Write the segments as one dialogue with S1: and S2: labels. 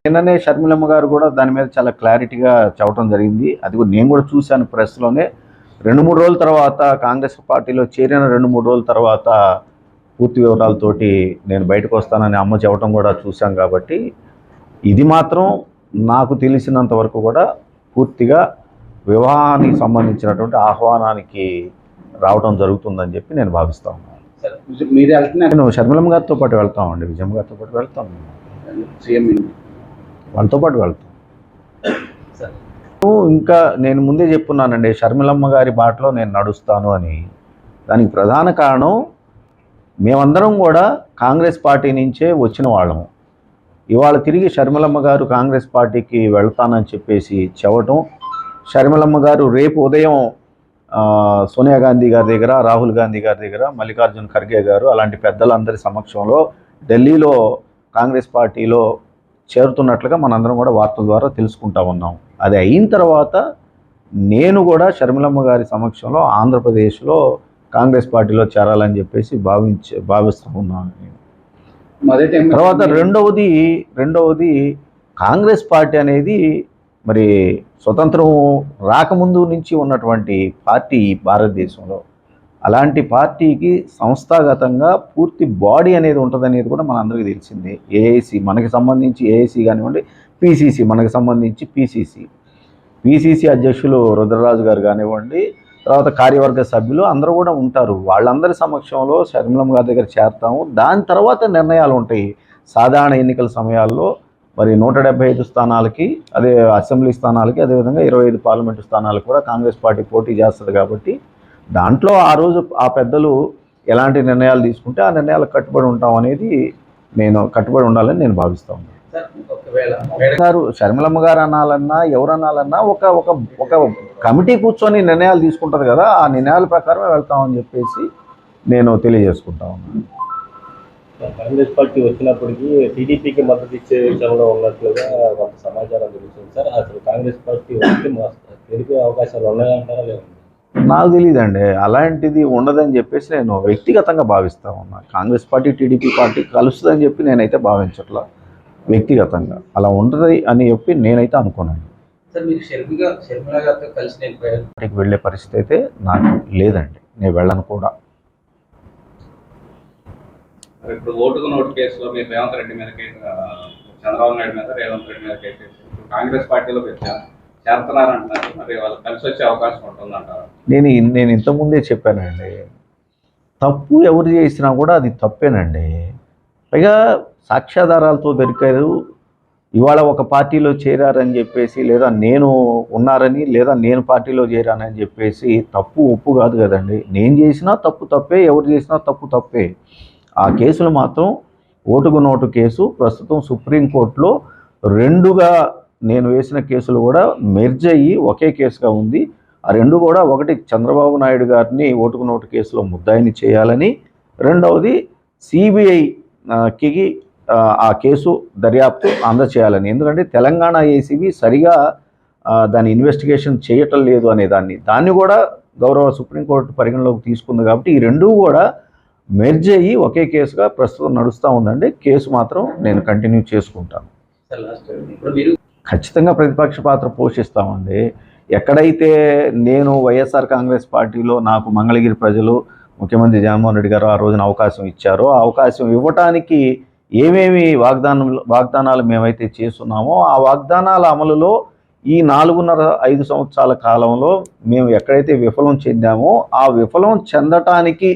S1: నిన్ననే షర్మిలమ్మ గారు కూడా దాని మీద చాలా క్లారిటీగా చెప్పడం జరిగింది. అది కూడా నేను కూడా చూశాను ప్రెస్లోనే. 2-3 రోజుల తర్వాత కాంగ్రెస్ పార్టీలో చేరిన 2-3 రోజుల తర్వాత పూర్తి వివరాలతోటి నేను బయటకు వస్తానని అమ్మ చెప్పడం కూడా చూశాం. కాబట్టి ఇది మాత్రం నాకు తెలిసినంత వరకు కూడా పూర్తిగా వివాహానికి సంబంధించినటువంటి ఆహ్వానానికి రావడం జరుగుతుందని చెప్పి నేను భావిస్తా ఉన్నాను. నేను షర్మిలమ్మ గారితో పాటు వెళ్తామండి, విజయమ్మ గారితో పాటు వెళ్తాం, వాళ్ళతో పాటు వెళ్తాం. ఇంకా నేను ముందే చెప్పున్నానండి, షర్మిలమ్మ గారి బాటలో నేను నడుస్తాను అని. దానికి ప్రధాన కారణం మేమందరం కూడా కాంగ్రెస్ పార్టీ నుంచే వచ్చిన వాళ్ళము. ఇవాళ తిరిగి షర్మిలమ్మ గారు కాంగ్రెస్ పార్టీకి వెళ్తానని చెప్పేసి చెప్పటం, షర్మిలమ్మ గారు రేపు ఉదయం సోనియా గాంధీ గారి దగ్గర, రాహుల్ గాంధీ గారి దగ్గర, మల్లికార్జున్ ఖర్గే గారు అలాంటి పెద్దలందరి సమక్షంలో ఢిల్లీలో కాంగ్రెస్ పార్టీలో చేరుతున్నట్లుగా మనందరం కూడా వార్తల ద్వారా తెలుసుకుంటా ఉన్నాం. అది అయిన తర్వాత నేను కూడా షర్మిలమ్మ గారి సమక్షంలో ఆంధ్రప్రదేశ్లో కాంగ్రెస్ పార్టీలో చేరాలని చెప్పేసి భావిస్తూ ఉన్నాను నేను. తర్వాత రెండవది కాంగ్రెస్ పార్టీ అనేది మరి స్వతంత్రం రాకముందు నుంచి ఉన్నటువంటి పార్టీ భారతదేశంలో. అలాంటి పార్టీకి సంస్థాగతంగా పూర్తి బాడీ అనేది ఉంటుందనేది కూడా మనందరికీ తెలిసిందే. ఏఐసి మనకి సంబంధించి ఏఐసి కానివ్వండి, పిసిసి మనకి సంబంధించి పిసిసి అధ్యక్షులు రుద్రరాజు గారు కానివ్వండి, తర్వాత కార్యవర్గ సభ్యులు అందరూ కూడా ఉంటారు. వాళ్ళందరి సమక్షంలో షర్మిలమ్మ గారి దగ్గర చేరతాము. దాని తర్వాత నిర్ణయాలు ఉంటాయి. సాధారణ ఎన్నికల సమయాల్లో మరి 175 స్థానాలకి, అదే అసెంబ్లీ స్థానాలకి, అదేవిధంగా 25 పార్లమెంటు స్థానాలకు కూడా కాంగ్రెస్ పార్టీ పోటీ చేస్తుంది. కాబట్టి దాంట్లో ఆ రోజు ఆ పెద్దలు ఎలాంటి నిర్ణయాలు తీసుకుంటే ఆ నిర్ణయాలకు కట్టుబడి ఉంటాం అనేది, కట్టుబడి ఉండాలని నేను భావిస్తా ఉన్నాను. షర్మిలమ్మ గారు అనాలన్నా ఎవరు అనాలన్నా ఒక కమిటీ కూర్చొని నిర్ణయాలు తీసుకుంటుంది కదా, ఆ నిర్ణయాల ప్రకారమే వెళ్తామని చెప్పేసి నేను తెలియజేసుకుంటా ఉన్నాను.
S2: కాంగ్రెస్ పార్టీ వచ్చినప్పటికీ టీడీపీకి మద్దతు ఇచ్చే విషయంలో ఉన్నట్లుగా కొంత సమాచారం తెలుస్తుంది సార్. అసలు కాంగ్రెస్ పార్టీ వస్తే గెలిపే అవకాశాలు ఉన్నాయంటారా లేదా?
S1: నాకు తెలియదండి, అలాంటిది ఉండదని చెప్పేసి నేను వ్యక్తిగతంగా భావిస్తా ఉన్నాను. కాంగ్రెస్ పార్టీ టీడీపీ పార్టీ కలుస్తుందని చెప్పి నేనైతే భావించట్లా. వ్యక్తిగతంగా అలా ఉంటుంది అని చెప్పి నేనైతే అనుకున్నాను. పార్టీకి వెళ్ళే పరిస్థితి అయితే నాకు లేదండి, నేను వెళ్ళను కూడా.
S3: ఇప్పుడు ఓటుకు నోటు కేసులో మీరు రేవంత్ రెడ్డి మీద చంద్రబాబు నాయుడు మీద రేవంత్ రెడ్డి మీద కేసు కాంగ్రెస్ పార్టీలో చేరుతున్నారంటున్నారు. మరి వాళ్ళు కలిసి వచ్చే అవకాశం ఉంటుందంటారు?
S1: నేను ఇంతకుముందే చెప్పానండి, తప్పు ఎవరు చేసినా కూడా అది తప్పేనండి. పైగా సాక్ష్యాధారాలతో దొరికారు. ఇవాళ ఒక పార్టీలో చేరారని చెప్పేసి, లేదా నేను ఉన్నారని, లేదా నేను పార్టీలో చేరానని చెప్పేసి తప్పు ఒప్పు కాదు కదండి. నేను చేసినా తప్పు తప్పే, ఎవరు చేసినా తప్పు తప్పే. ఆ కేసులు మాత్రం ఓటుకు నోటు కేసు ప్రస్తుతం సుప్రీంకోర్టులో 2గా నేను వేసిన కేసులు కూడా మెర్జ్ అయ్యి ఒకే కేసుగా ఉంది. ఆ 2 కూడా, ఒకటి చంద్రబాబు నాయుడు గారిని ఓటుకు నోటు కేసులో ముద్దాయిని చేయాలని, రెండవది సిబిఐకి ఆ కేసు దర్యాప్తు అందచేయాలని. ఎందుకంటే తెలంగాణ ఏసీబీ సరిగా దాని ఇన్వెస్టిగేషన్ చేయటం లేదు అనే దాన్ని కూడా గౌరవ సుప్రీంకోర్టు పరిగణలోకి తీసుకుంది. కాబట్టి ఈ 2 కూడా మెర్జ్ అయ్యి ఒకే కేసుగా ప్రస్తుతం నడుస్తూ ఉందండి. కేసు మాత్రం నేను కంటిన్యూ చేసుకుంటాను. ఖచ్చితంగా ప్రతిపక్ష పాత్ర పోషిస్తామండి. ఎక్కడైతే నేను వైఎస్ఆర్ కాంగ్రెస్ పార్టీలో నాకు మంగళగిరి ప్రజలు, ముఖ్యమంత్రి జగన్మోహన్ రెడ్డి గారు ఆ రోజున అవకాశం ఇచ్చారో, ఆ అవకాశం ఇవ్వటానికి ఏమేమి వాగ్దానాలు మేమైతే చేస్తున్నామో ఆ వాగ్దానాల అమలులో ఈ 4.5 సంవత్సరాల కాలంలో మేము ఎక్కడైతే విఫలం చెందామో ఆ విఫలం చెందటానికి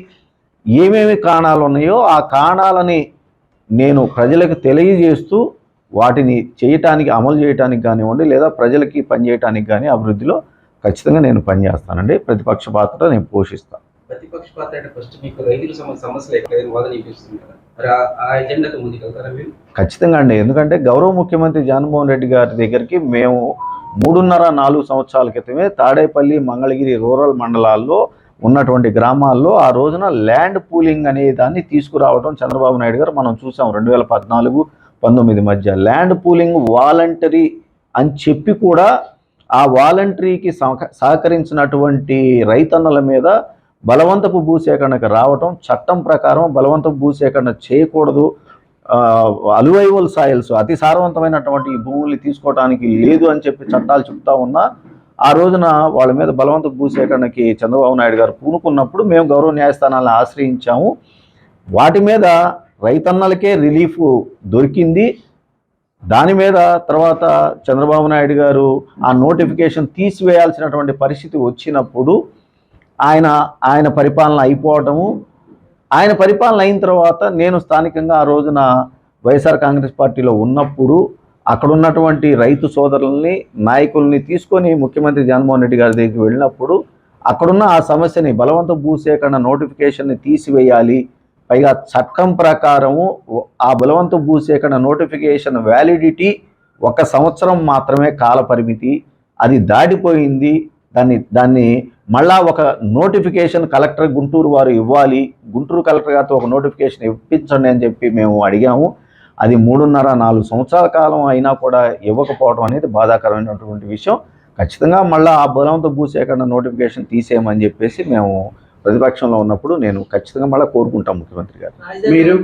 S1: ఏమేమి కారణాలు ఉన్నాయో ఆ కారణాలని నేను ప్రజలకు తెలియజేస్తూ వాటిని చేయటానికి, అమలు చేయటానికి కానివ్వండి, లేదా ప్రజలకి పనిచేయటానికి కానీ అభివృద్ధిలో ఖచ్చితంగా నేను పనిచేస్తానండి. ప్రతిపక్ష పాత్ర నేను పోషిస్తాను.
S4: ప్రతిపక్ష పాత్ర అంటే ఫస్ట్ మీకు రైతుల సమస్యలు ఎక్కడైనా వాదన వినిపిస్తుంది కదా, మరి ఆ ఎజెండాతో ముందుకెళ్తారా మీరు?
S1: ఖచ్చితంగా అండి. ఎందుకంటే గౌరవ ముఖ్యమంత్రి జగన్మోహన్ రెడ్డి గారి దగ్గరికి మేము 3.5-4 సంవత్సరాల క్రితమే తాడేపల్లి, మంగళగిరి రూరల్ మండలాల్లో ఉన్నటువంటి గ్రామాల్లో ఆ రోజున ల్యాండ్ పూలింగ్ అనే దాన్ని తీసుకురావడం చంద్రబాబు నాయుడు గారు మనం చూసాం. 2014-19 మధ్య ల్యాండ్ పూలింగ్ వాలంటరీ అని చెప్పి కూడా ఆ వాలంటరీకి సహకరించినటువంటి రైతన్నల మీద బలవంతపు భూసేకరణకు రావటం, చట్టం ప్రకారం బలవంతపు భూసేకరణ చేయకూడదు, అలువైవల్ సాయిల్స్ అతి సారవంతమైనటువంటి ఈ భూముల్ని తీసుకోవడానికి లేదు అని చెప్పి చట్టాలు చెప్తా ఉన్నా ఆ రోజున వాళ్ళ మీద బలవంత భూసేకరణకి చంద్రబాబు నాయుడు గారు పూనుకున్నప్పుడు మేము గౌరవ న్యాయస్థానాలను ఆశ్రయించాము. వాటి మీద రైతన్నలకే రిలీఫ్ దొరికింది. దాని మీద తర్వాత చంద్రబాబు నాయుడు గారు ఆ నోటిఫికేషన్ తీసివేయాల్సినటువంటి పరిస్థితి వచ్చినప్పుడు ఆయన పరిపాలన అయిపోవటము, ఆయన పరిపాలన అయిన తర్వాత నేను స్థానికంగా ఆ రోజున వైఎస్ఆర్ కాంగ్రెస్ పార్టీలో ఉన్నప్పుడు అక్కడ ఉన్నటువంటి రైతు సోదరుల్ని నాయకుల్ని తీసుకొని ముఖ్యమంత్రి జగన్మోహన్ రెడ్డి గారి దగ్గరికి వెళ్ళినప్పుడు అక్కడున్న ఆ సమస్యని బలవంత భూసేకరణ నోటిఫికేషన్ని తీసివేయాలి, పైగా చట్టం ప్రకారము ఆ బలవంత భూసేకరణ నోటిఫికేషన్ వ్యాలిడిటీ 1 సంవత్సరం మాత్రమే కాల పరిమితి, అది దాటిపోయింది. దాన్ని మళ్ళా ఒక నోటిఫికేషన్ కలెక్టర్ గుంటూరు వారు ఇవ్వాలి, గుంటూరు కలెక్టర్ గారితో ఒక నోటిఫికేషన్ ఇప్పించండి అని చెప్పి మేము అడిగాము. అది 3.5-4 సంవత్సరాల కాలం అయినా కూడా ఇవ్వకపోవడం అనేది బాధాకరమైనటువంటి విషయం. ఖచ్చితంగా మళ్ళీ ఆ బలవంత భూసేకరణ నోటిఫికేషన్ తీసేయమని చెప్పేసి మేము ప్రతిపక్షంలో ఉన్నప్పుడు నేను ఖచ్చితంగా మళ్ళీ కోరుకుంటాం ముఖ్యమంత్రి గారు.
S5: మీరు